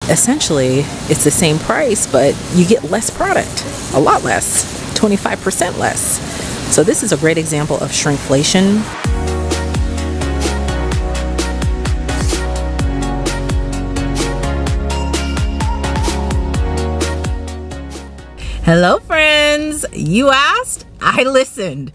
essentially it's the same price, but you get less product, a lot less, 25% less. So this is a great example of shrinkflation. Hello friends, you asked, I listened.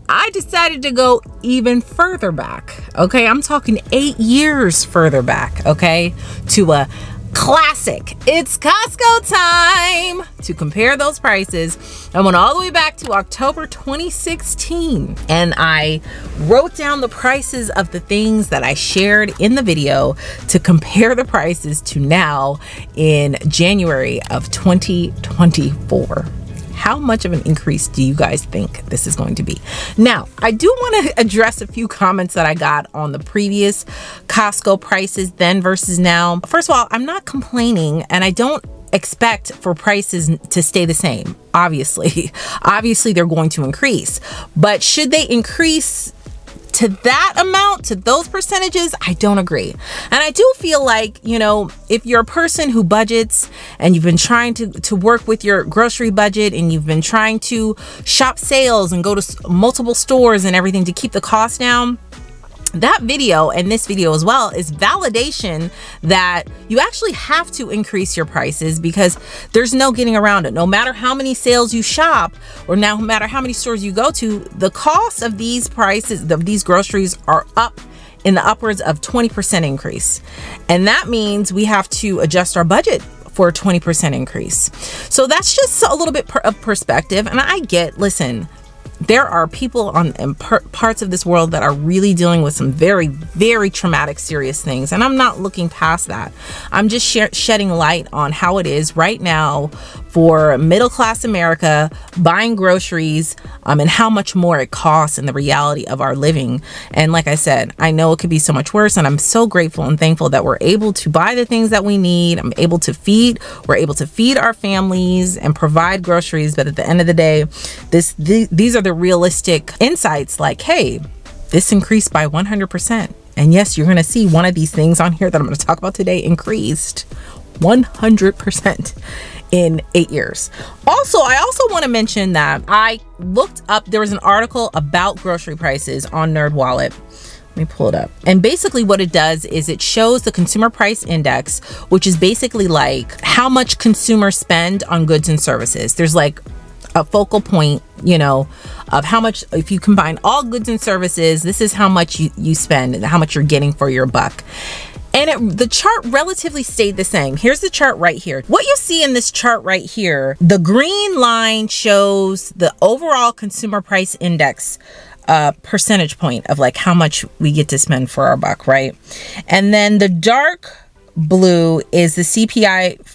I decided to go even further back, okay? I'm talking 8 years further back, okay? To a classic. It's Costco time to compare those prices. I went all the way back to October 2016 and I wrote down the prices of the things that I shared in the video to compare the prices to now in January of 2024. How much of an increase do you guys think this is going to be? Now, I do want to address a few comments that I got on the previous Costco prices then versus now. First of all, I'm not complaining and I don't expect for prices to stay the same. Obviously they're going to increase, but should they increase to that amount, to those percentages? I don't agree. And I do feel like, you know, if you're a person who budgets and you've been trying to work with your grocery budget and you've been trying to shop sales and go to multiple stores and everything to keep the cost down, that video and this video as well is validation that you actually have to increase your prices because there's no getting around it. No matter how many sales you shop or no matter how many stores you go to, the cost of these prices, of these groceries, are up in the upwards of 20% increase. And that means we have to adjust our budget for a 20% increase. So that's just a little bit of perspective. And I get, listen, there are people in parts of this world that are really dealing with some very, very traumatic, serious things. And I'm not looking past that. I'm just shedding light on how it is right now for middle-class America buying groceries and how much more it costs and the reality of our living. And like I said, I know it could be so much worse. And I'm so grateful and thankful that we're able to buy the things that we need. We're able to feed our families and provide groceries. But at the end of the day, these are the realistic insights, like, hey, this increased by 100%. And yes, you're going to see one of these things on here that I'm going to talk about today increased 100% in 8 years. Also, I also want to mention that I looked up, there was an article about grocery prices on NerdWallet. Let me pull it up. And basically what it does is it shows the consumer price index, which is basically like how much consumers spend on goods and services. There's like a focal point, you know, of how much, if you combine all goods and services, this is how much you spend and how much you're getting for your buck. And the chart relatively stayed the same. Here's the chart right here. What you see in this chart right here, the green line shows the overall consumer price index percentage point of like how much we get to spend for our buck, right? And then the dark blue is the CPI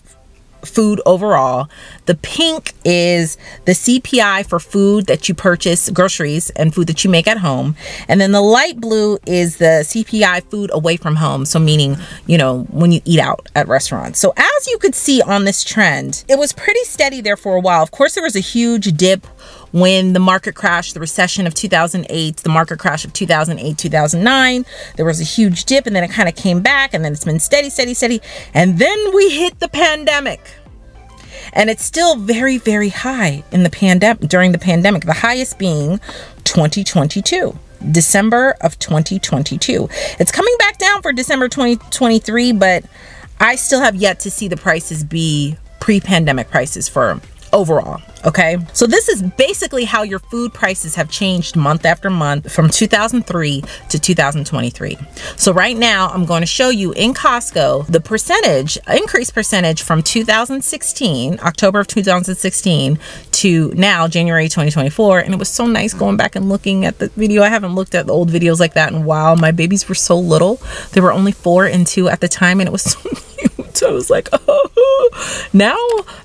food overall. The pink is the CPI for food that you purchase, groceries and food that you make at home. And then the light blue is the CPI food away from home. So meaning, you know, when you eat out at restaurants. So as you could see on this trend, it was pretty steady there for a while. Of course, there was a huge dip when the market crashed, the recession of 2008, the market crash of 2008, 2009, there was a huge dip and then it kind of came back and then it's been steady, steady, steady. And then we hit the pandemic. And it's still very, very high in the pandemic, during the pandemic, the highest being 2022, December of 2022. It's coming back down for December 2023, but I still have yet to see the prices be pre-pandemic prices for overall. Okay, so this is basically how your food prices have changed month after month from 2003 to 2023. So right now I'm going to show you in Costco the percentage, increased percentage from 2016, October of 2016 to now January 2024. And it was so nice going back and looking at the video. I haven't looked at the old videos like that in a while. My babies were so little. They were only 4 and 2 at the time and it was so cute. So I was like, oh, now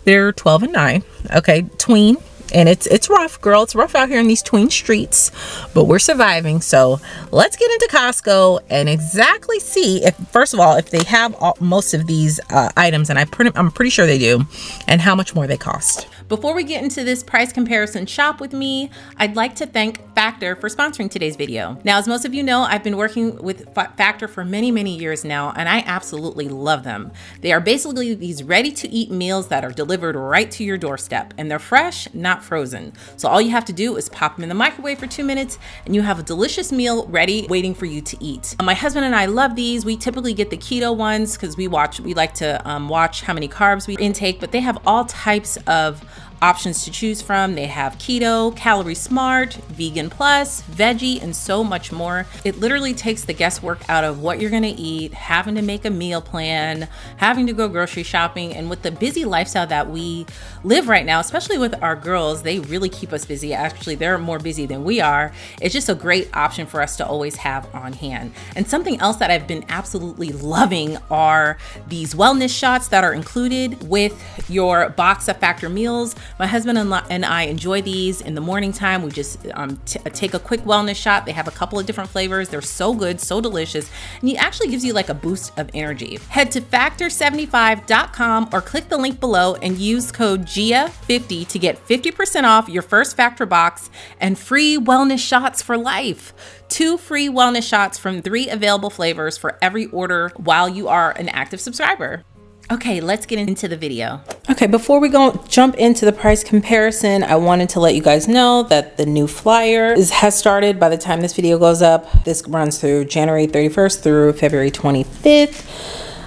they're 12 and 9. Okay, tween. And it's rough, girl. It's rough out here in these tween streets, but we're surviving. So let's get into Costco and exactly see if, first of all, if they have most of these items, and I'm pretty sure they do, and how much more they cost. Before we get into this price comparison shop with me, I'd like to thank Factor for sponsoring today's video. Now, as most of you know, I've been working with Factor for many, many years now, and I absolutely love them. They are basically these ready-to-eat meals that are delivered right to your doorstep, and they're fresh, not frozen. So all you have to do is pop them in the microwave for 2 minutes, and you have a delicious meal ready, waiting for you to eat. My husband and I love these. We typically get the keto ones because we like to watch how many carbs we intake, but they have all types of options to choose from. They have keto, calorie smart, vegan plus, veggie, and so much more. It literally takes the guesswork out of what you're gonna eat, having to make a meal plan, having to go grocery shopping, and with the busy lifestyle that we live right now, especially with our girls, they really keep us busy. Actually, they're more busy than we are. It's just a great option for us to always have on hand. And something else that I've been absolutely loving are these wellness shots that are included with your box of Factor meals. My husband and I enjoy these in the morning time. We just take a quick wellness shot. They have a couple of different flavors. They're so good, so delicious, and it actually gives you like a boost of energy. Head to factor75.com or click the link below and use code GIA50 to get 50% off your first Factor box and free wellness shots for life. 2 free wellness shots from 3 available flavors for every order while you are an active subscriber. Okay, let's get into the video. Okay, before we jump into the price comparison, I wanted to let you guys know that the new flyer has started by the time this video goes up. This runs through January 31st through February 25th.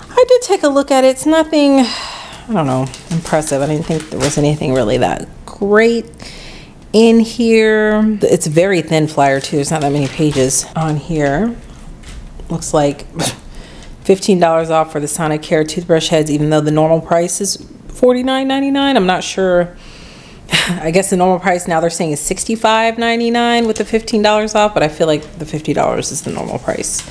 I did take a look at it. It's nothing, I don't know, impressive. I didn't think there was anything really that great in here. It's a very thin flyer too. There's not that many pages on here. Looks like $15 off for the Sonicare toothbrush heads, even though the normal price is $49.99. I'm not sure. I guess the normal price now they're saying is $65.99 with the $15 off, but I feel like the $50 is the normal price.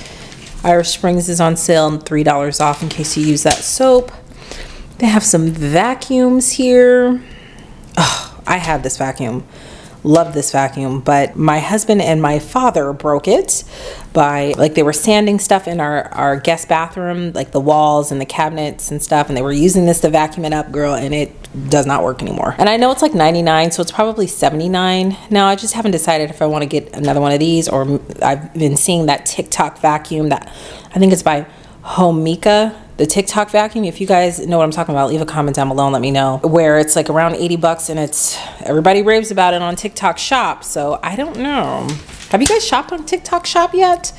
Irish Springs is on sale and $3 off in case you use that soap. They have some vacuums here. Oh, I have this vacuum. Love this vacuum, but my husband and my father broke it by, like, they were sanding stuff in our guest bathroom, like the walls and the cabinets and stuff, and they were using this to vacuum it up, girl, and it does not work anymore. And I know it's like $99, so it's probably $79 now. I just haven't decided if I want to get another one of these, or I've been seeing that TikTok vacuum that I think it's by Homika, the TikTok vacuum. If you guys know what I'm talking about, leave a comment down below and let me know. Where it's like around 80 bucks and it's, everybody raves about it on TikTok Shop. So I don't know. Have you guys shopped on TikTok Shop yet?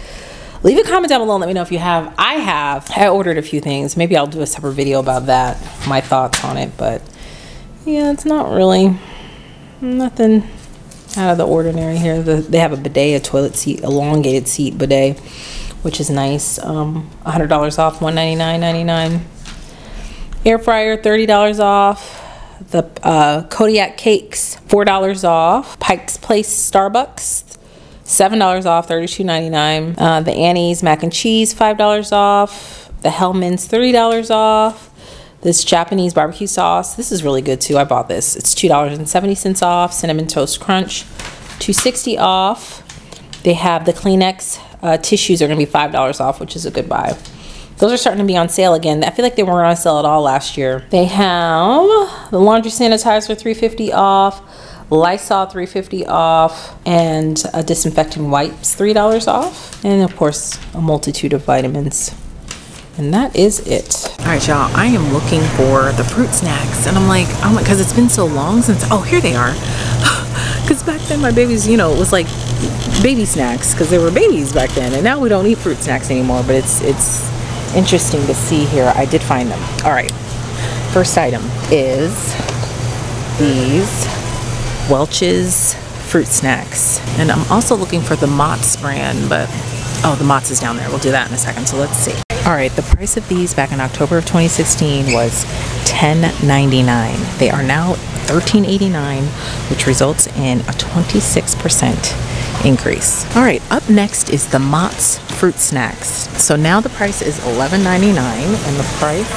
Leave a comment down below and let me know if you have. I have. I ordered a few things. Maybe I'll do a separate video about that, my thoughts on it. But yeah, it's not really nothing out of the ordinary here. They have a bidet, a toilet seat, elongated seat bidet, which is nice. $100 off, $199.99. Air fryer, $30 off. The Kodiak cakes, $4 off. Pike's Place Starbucks, $7 off, $32.99. The Annie's mac and cheese, $5 off. The Hellman's, $30 off. This Japanese barbecue sauce, this is really good too. I bought this. It's $2.70 off. Cinnamon Toast Crunch, $2.60 off. They have the Kleenex tissues are going to be $5 off, which is a good buy. Those are starting to be on sale again. I feel like they weren't on sale at all last year. They have the laundry sanitizer, $3.50 off. Lysol, $3.50 off. And disinfecting wipes, $3 off. And of course, a multitude of vitamins. And that is it. All right, y'all, I am looking for the fruit snacks. And I'm like, oh my, because it's been so long since, oh, here they are. Because back then my babies, you know, it was like baby snacks because they were babies back then, and now we don't eat fruit snacks anymore. But it's interesting to see here. I did find them. All right, first item is these Welch's fruit snacks, and I'm also looking for the Mott's brand, but oh, the Mott's is down there. We'll do that in a second. So let's see. All right, the price of these back in October of 2016 was $10.99. They are now $13.89, which results in a 26% increase. All right, up next is the Mott's fruit snacks. So now the price is $11.99, and the price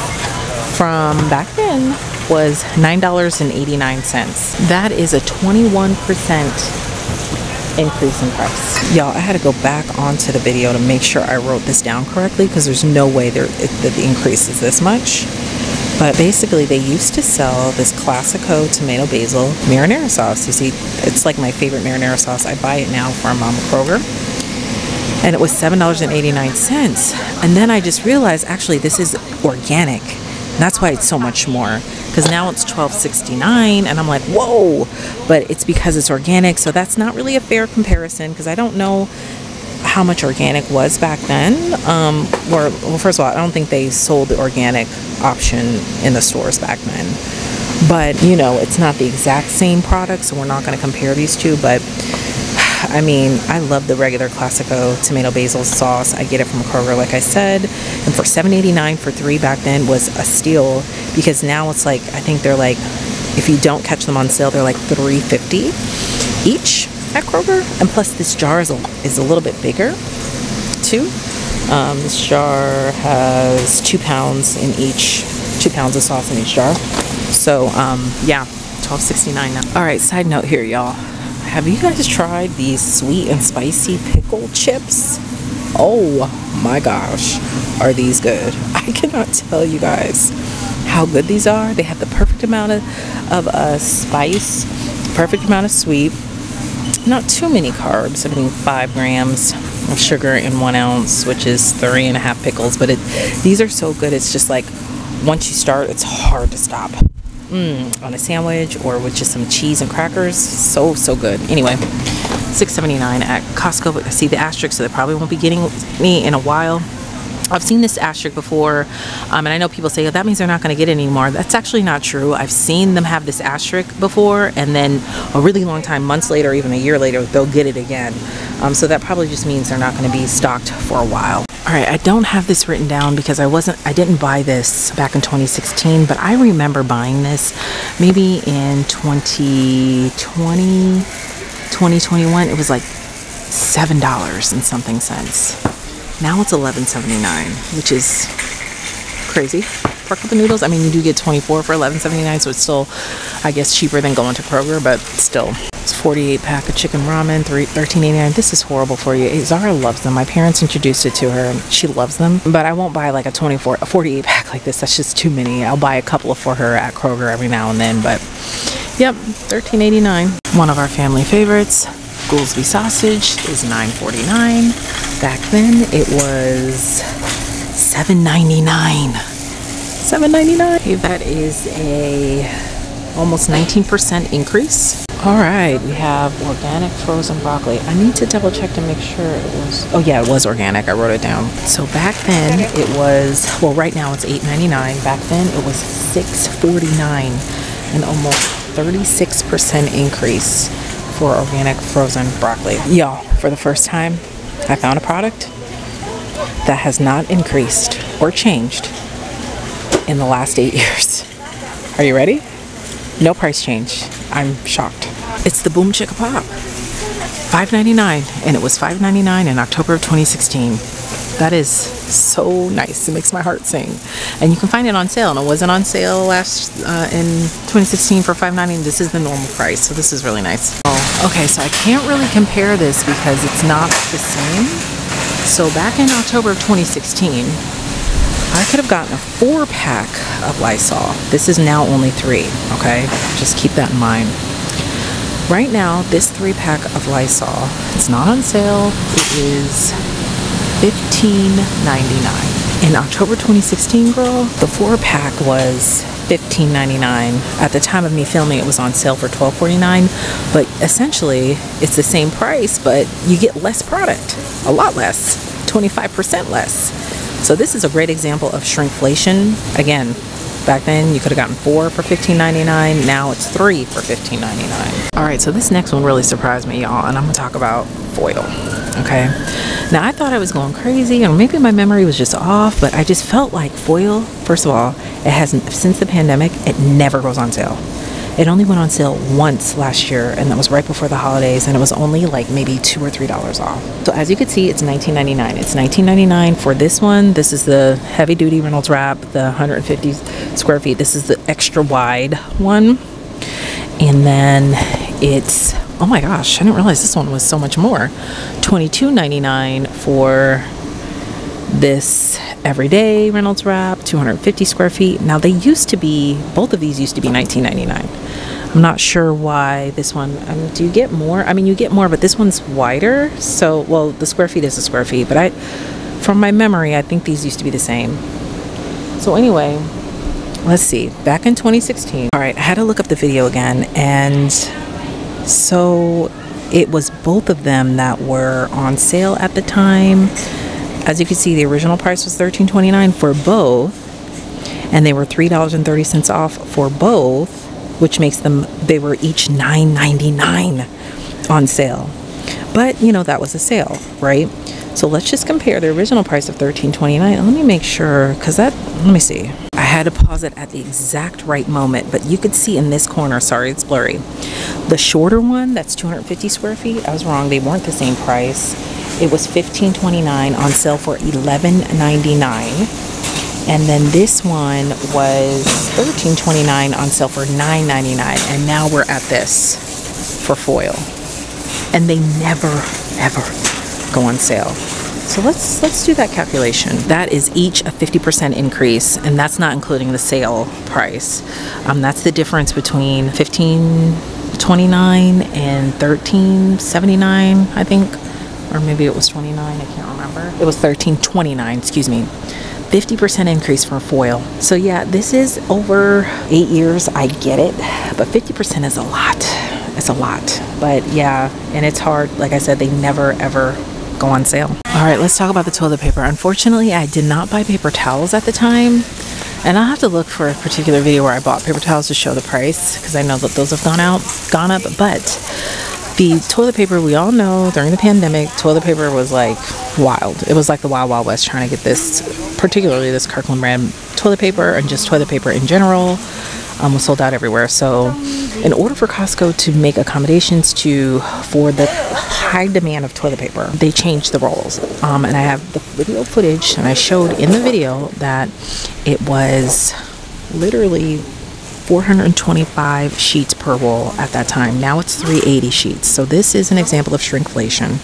from back then was $9.89. That is a 21% increase in price. Y'all, I had to go back onto the video to make sure I wrote this down correctly, because there's no way that the increase is this much. But basically, they used to sell this Costco tomato basil marinara sauce. You see, it's like my favorite marinara sauce. I buy it now from Kroger. And it was $7.89. And then I just realized, actually, this is organic. And that's why it's so much more. Because now it's $12.69, and I'm like, whoa! But it's because it's organic, so that's not really a fair comparison, because I don't know how much organic was back then. Well, first of all, I don't think they sold the organic option in the stores back then. But, you know, it's not the exact same product, so we're not going to compare these two. But, I mean, I love the regular Costco tomato basil sauce. I get it from Kroger, like I said. And for $7.89 for 3 back then was a steal, because now it's like, I think they're like, if you don't catch them on sale, they're like $3.50 each at Kroger. And plus, this jar is a little bit bigger too. This jar has 2 pounds in each, 2 pounds of sauce in each jar. So yeah, $12.69 now. All right, side note here, y'all. Have you guys tried these sweet and spicy pickle chips? Oh my gosh, are these good? I cannot tell you guys how good these are. They have the perfect amount of spice, perfect amount of sweet, not too many carbs. I mean, 5 grams of sugar in 1 ounce, which is 3.5 pickles. But these are so good. It's just like, once you start, it's hard to stop. On a sandwich or with just some cheese and crackers. So good. Anyway, $6.79 at Costco. But I see the asterisk, so they probably won't be getting me in a while. I've seen this asterisk before, and I know people say, oh, that means they're not going to get it anymore. That's actually not true. I've seen them have this asterisk before, and then a really long time, months later, or even a year later, they'll get it again. So that probably just means they're not going to be stocked for a while. All right, I don't have this written down because I didn't buy this back in 2016, but I remember buying this maybe in 2020, 2021. It was like $7 and something cents. Now it's $11.79, which is crazy for a cup of noodles. I mean, you do get 24 for $11.79, so it's still, I guess, cheaper than going to Kroger, but still. It's 48 pack of chicken ramen, $13.89. This is horrible for you. Zara loves them. My parents introduced it to her, and she loves them. But I won't buy like a 48 pack like this. That's just too many. I'll buy a couple for her at Kroger every now and then. But yep, $13.89. One of our family favorites, Goolsby sausage, is $9.49. Back then it was $7.99. $7.99. Okay, that is a almost 19% increase. All right, we have organic frozen broccoli. I need to double check to make sure it was, oh yeah, it was organic. I wrote it down. So back then it was, well, right now it's $8.99. Back then it was $6.49, an almost 36% increase for organic frozen broccoli. Y'all, for the first time, I found a product that has not increased or changed in the last 8 years. Are you ready? No price change. I'm shocked. It's the Boom Chicka Pop. $5.99, and it was $5.99 in October of 2016. That is so nice. It makes my heart sing. And you can find it on sale, and it wasn't on sale last in 2016 for $5.99. This is the normal price, so this is really nice. Oh, okay, so I can't really compare this because it's not the same. So back in October of 2016, I could have gotten a 4-pack of Lysol. This is now only 3, okay? Just keep that in mind. Right now, this 3-pack of Lysol, it's not on sale. It is $15.99. In October 2016, girl, the 4-pack was $15.99. At the time of me filming, it was on sale for $12.49. But essentially, it's the same price, but you get less product. A lot less. 25% less. So this is a great example of shrinkflation. Again, back then you could have gotten 4 for $15.99. Now it's 3 for $15.99. All right, so this next one really surprised me, y'all, and I'm gonna talk about foil. Okay. Now I thought I was going crazy, or maybe my memory was just off, but I just felt like foil. First of all, it hasn't, since the pandemic, it never goes on sale. It only went on sale once last year, and that was right before the holidays, and it was only like maybe $2 or $3 off. So as you can see, it's $19.99. It's $19.99 for this one. This is the heavy duty Reynolds wrap, the 150 square feet. This is the extra wide one. And then it's, oh my gosh, I didn't realize this one was so much more. $22.99 for this everyday Reynolds wrap, 250 square feet. Now they used to be, both of these used to be $19.99. I'm not sure why this one, do you get more? I mean, you get more, but this one's wider. So, well, the square feet is a square feet, but from my memory, I think these used to be the same. So anyway, let's see, back in 2016. All right, I had to look up the video again, and so it was both of them that were on sale at the time. As you can see, the original price was $13.29 for both, and they were $3.30 off for both, which makes them, they were each $9.99 on sale. But, you know, that was a sale, right? So let's just compare the original price of $13.29. Let me make sure, because that, let me see. I had to pause it at the exact right moment, but you could see in this corner, sorry, it's blurry. The shorter one, that's 250 square feet, I was wrong, they weren't the same price. It was $15.29 on sale for $11.99. And then this one was $13.29 on sale for $9.99. And now we're at this for foil. And they never, ever go on sale. So let's do that calculation. That is each a 50% increase, and that's not including the sale price. That's the difference between $15.29 and $13.79, I think. Or maybe it was 29, I can't remember. It was $13.29, excuse me. 50% increase for foil. So yeah, this is over 8 years, I get it, but 50% is a lot. It's a lot. But yeah, and it's hard. Like I said, they never ever go on sale. All right, let's talk about the toilet paper. Unfortunately, I did not buy paper towels at the time. And I'll have to look for a particular video where I bought paper towels to show the price, because I know that those have gone up. But the toilet paper, we all know during the pandemic, toilet paper was like wild. It was like the Wild Wild West trying to get this, particularly this Kirkland brand toilet paper, and just toilet paper in general, was sold out everywhere. So in order for Costco to make accommodations for the high demand of toilet paper, they changed the rolls. And I have the video footage, and I showed in the video that it was literally 425 sheets per roll at that time. Now it's 380 sheets. So this is an example of shrinkflation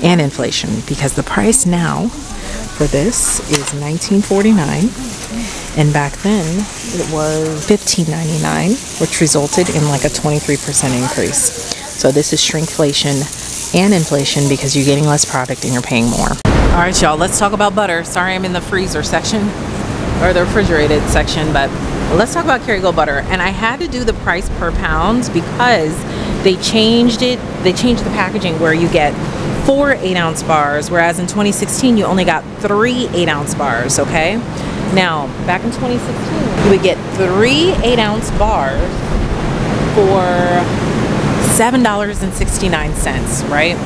and inflation, because the price now for this is $19.49, and back then it was $15.99, which resulted in like a 23% increase. So this is shrinkflation and inflation, because you're getting less product and you're paying more. All right, y'all, let's talk about butter. Sorry, I'm in the freezer section, or the refrigerated section, but let's talk about Kerrygold butter. And I had to do the price per pound because they changed it. They changed the packaging where you get 4 8-ounce bars, whereas in 2016 you only got 3 8-ounce bars. Okay, now back in 2016 you would get 3 8-ounce bars for $7.69, right?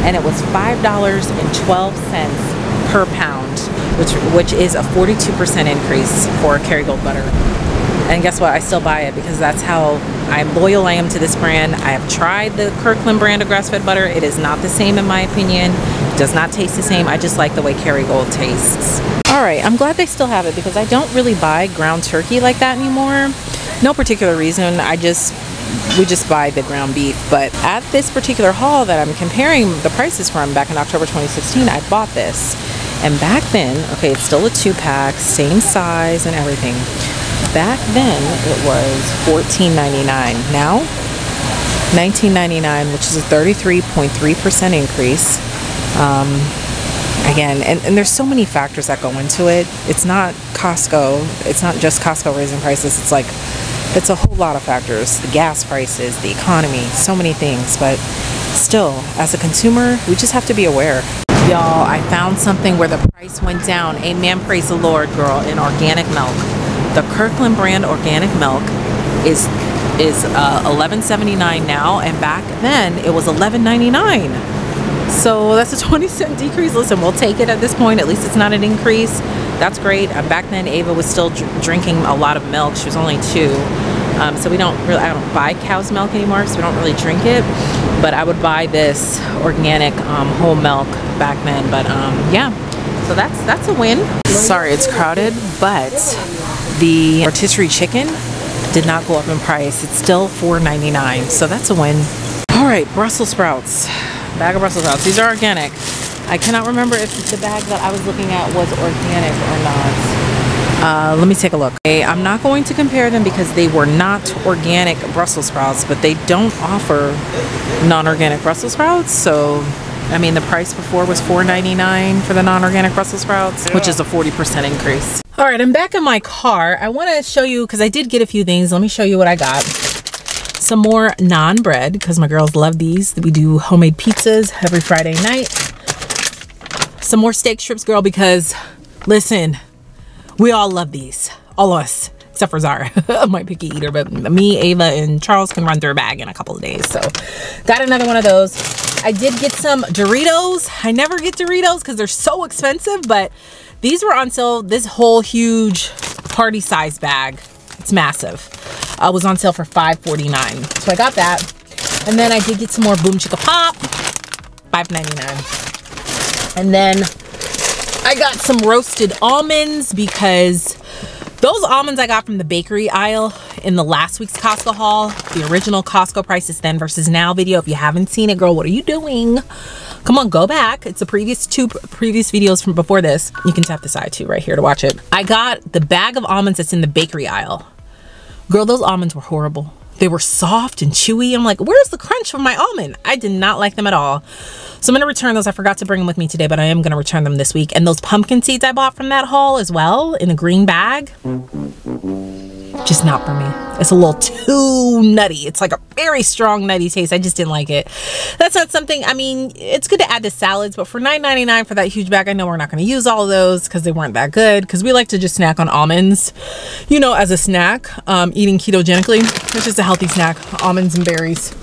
And it was $5.12 per pound, which is a 42% increase for Kerrygold butter. And guess what? I still buy it, because that's how loyal I am to this brand. I have tried the Kirkland brand of grass-fed butter. It is not the same in my opinion. It does not taste the same. I just like the way Kerrygold tastes. All right, I'm glad they still have it, because I don't really buy ground turkey like that anymore. No particular reason. We just buy the ground beef. But at this particular haul that I'm comparing the prices from back in October 2016, I bought this. And back then, okay, it's still a 2-pack, same size and everything. Back then it was $14.99. Now $19.99, which is a 33.3% increase. Again, and there's so many factors that go into it. It's not Costco. It's not just Costco raising prices. It's a whole lot of factors. The gas prices, the economy, so many things. But still, as a consumer, we just have to be aware. Y'all, I found something where the price went down. Amen, praise the Lord, girl, in organic milk. The Kirkland brand organic milk is $11.79 now, and back then it was $11.99. So that's a 20-cent decrease. Listen, we'll take it at this point. At least it's not an increase. That's great. Back then Ava was still drinking a lot of milk. She was only 2. So we don't really, I don't buy cow's milk anymore, so we don't really drink it. But I would buy this organic whole milk back then. But yeah, so that's a win. Sorry, it's crowded, but the rotisserie chicken did not go up in price. It's still $4.99, so that's a win. All right, Brussels sprouts. Bag of Brussels sprouts. These are organic. I cannot remember if the bag that I was looking at was organic or not. Let me take a look. Okay, I'm not going to compare them because they were not organic Brussels sprouts, but they don't offer non-organic Brussels sprouts. So, I mean, the price before was $4.99 for the non-organic Brussels sprouts, which is a 40% increase. All right, I'm back in my car. I want to show you, because I did get a few things. Let me show you what I got. Some more naan bread, because my girls love these. We do homemade pizzas every Friday night. Some more steak strips, girl, because listen, we all love these. All of us, except for Zara. I'm my picky eater, but me, Ava, and Charles can run through a bag in a couple of days. So got another one of those. I did get some Doritos. I never get Doritos because they're so expensive, but these were on sale. This whole huge party size bag, it's massive, was on sale for $5.49. So I got that. And then I did get some more Boom Chicka Pop, $5.99. And then I got some roasted almonds, because those almonds I got from the bakery aisle in the last week's Costco haul, the original Costco prices then versus now video. If you haven't seen it, girl, what are you doing? Come on, go back. It's the two previous videos from before this. You can tap the side too right here to watch it. I got the bag of almonds that's in the bakery aisle. Girl, those almonds were horrible. They were soft and chewy. I'm like, where's the crunch from my almond? I did not like them at all. So I'm going to return those. I forgot to bring them with me today, but I am going to return them this week. And those pumpkin seeds I bought from that haul as well in a green bag, just not for me. It's a little too nutty. It's like a very strong nutty taste. I just didn't like it. That's not something, I mean, it's good to add to salads, but for $9.99 for that huge bag, I know we're not going to use all of those because they weren't that good, because we like to just snack on almonds, you know, as a snack, eating ketogenically. It's just a healthy snack, almonds and berries.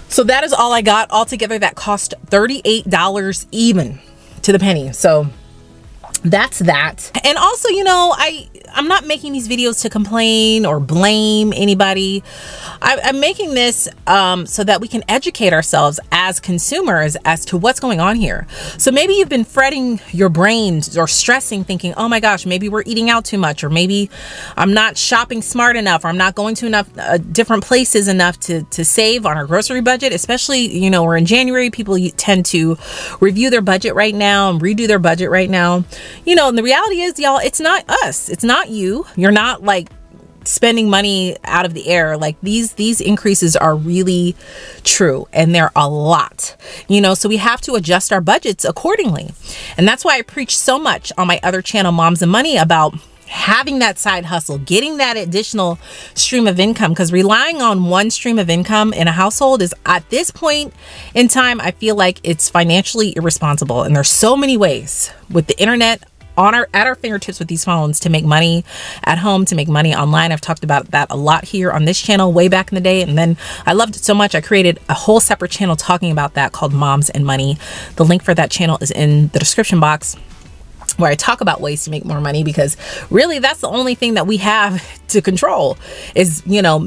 So that is all I got. Altogether, that cost $38 even to the penny. So that's that. And also, you know, I'm not making these videos to complain or blame anybody. I'm making this so that we can educate ourselves as consumers as to what's going on here. So maybe you've been fretting your brains or stressing, thinking, oh my gosh, maybe we're eating out too much, or maybe I'm not shopping smart enough, or I'm not going to enough different places enough to save on our grocery budget. Especially, you know, we're in January. People tend to review their budget right now and redo their budget right now. You know, and the reality is, y'all, it's not us. It's not you. You're not like spending money out of the air. Like these increases are really true, and they're a lot, you know, so we have to adjust our budgets accordingly. And that's why I preach so much on my other channel, Moms and Money, about having that side hustle, getting that additional stream of income, because relying on one stream of income in a household is, at this point in time, I feel like it's financially irresponsible. And there's so many ways with the internet at our fingertips with these phones to make money at home, to make money online. I've talked about that a lot here on this channel way back in the day, and then I loved it so much I created a whole separate channel talking about that called Moms and Money. The link for that channel is in the description box, where I talk about ways to make more money, because really that's the only thing that we have to control is, you know,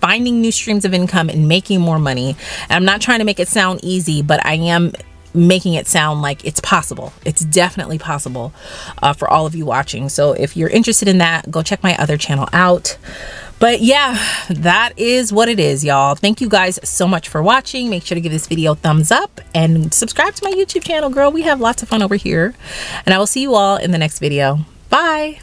finding new streams of income and making more money. And I'm not trying to make it sound easy, but I am making it sound like it's possible. It's definitely possible for all of you watching. So if you're interested in that, go check my other channel out. But yeah, that is what it is, y'all. Thank you guys so much for watching. Make sure to give this video a thumbs up and subscribe to my YouTube channel, girl. We have lots of fun over here. And I will see you all in the next video. Bye.